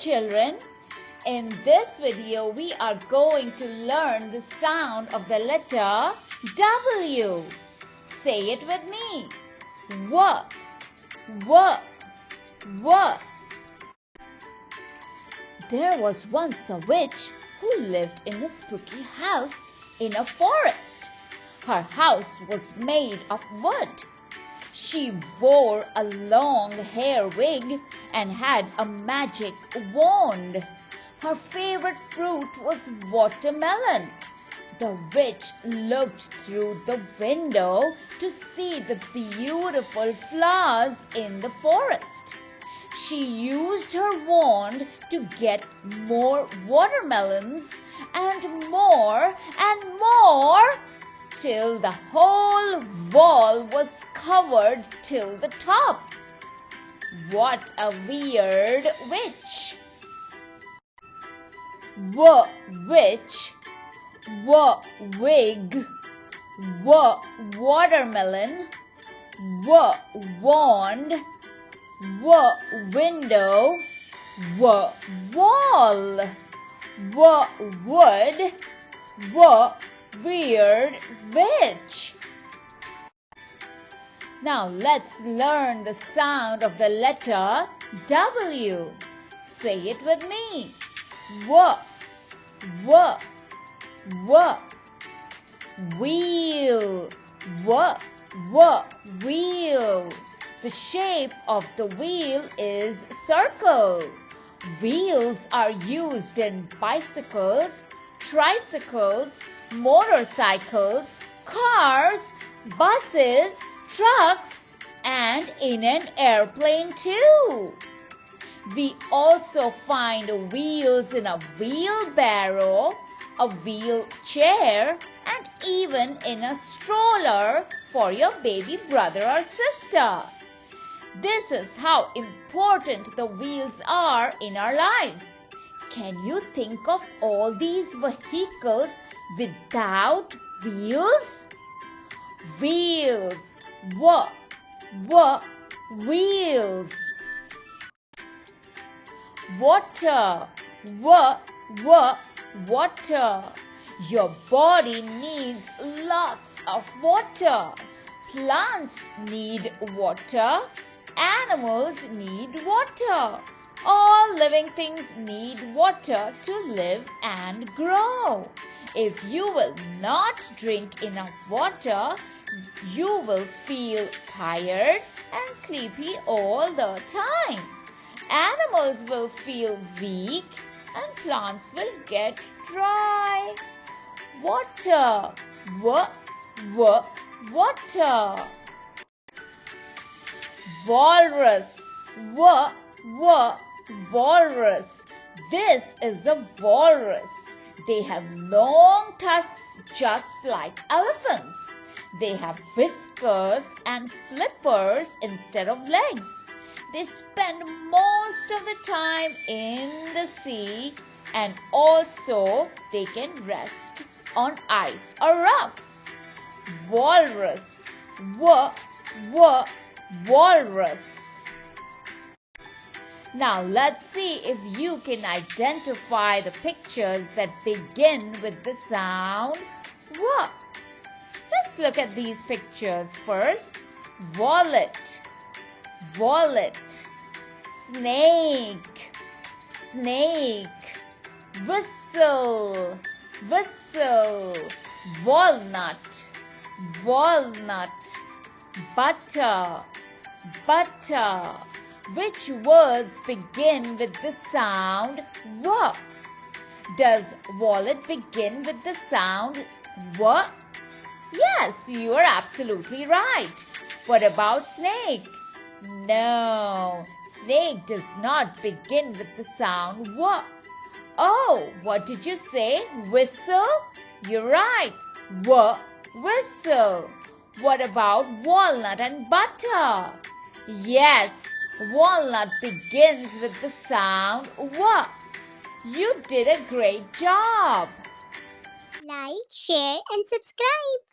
children. In this video, we are going to learn the sound of the letter W. Say it with me. W, W, W. There was once a witch who lived in a spooky house in a forest. Her house was made of wood. She wore a long hair wig and had a magic wand. Her favorite fruit was watermelon. The witch looked through the window to see the beautiful flowers in the forest. She used her wand to get more watermelons and more till the whole wall was covered till the top. What a weird witch! Witch, wig, watermelon, wand, window, wall, wood, weird witch. Now let's learn the sound of the letter W. Say it with me. Wheel, wheel. The shape of the wheel is circle. Wheels are used in bicycles, tricycles, motorcycles, cars, buses, trucks, and in an airplane too. We also find wheels in a wheelbarrow, a wheelchair, and even in a stroller for your baby brother or sister. This is how important the wheels are in our lives. Can you think of all these vehicles without wheels? Wheels, wheels. Water, water. Your body needs lots of water. Plants need water. Animals need water. All living things need water to live and grow. If you will not drink enough water, you will feel tired and sleepy all the time. Animals will feel weak and plants will get dry. Water, water. Walrus, walrus. This is a walrus. They have long tusks just like elephants. They have whiskers and flippers instead of legs. They spend most of the time in the sea, and also they can rest on ice or rocks. Walrus, walrus. Now let's see if you can identify the pictures that begin with the sound W. Let's look at these pictures first. Wallet, snake, whistle, walnut, butter. Which words begin with the sound W? Does wallet begin with the sound W? Yes, you are absolutely right. What about snake? No, snake does not begin with the sound W. Oh, what did you say? Whistle? You're right. Whistle. What about walnut and butter? Yes, walnut begins with the sound W. You did a great job. Like, share and subscribe.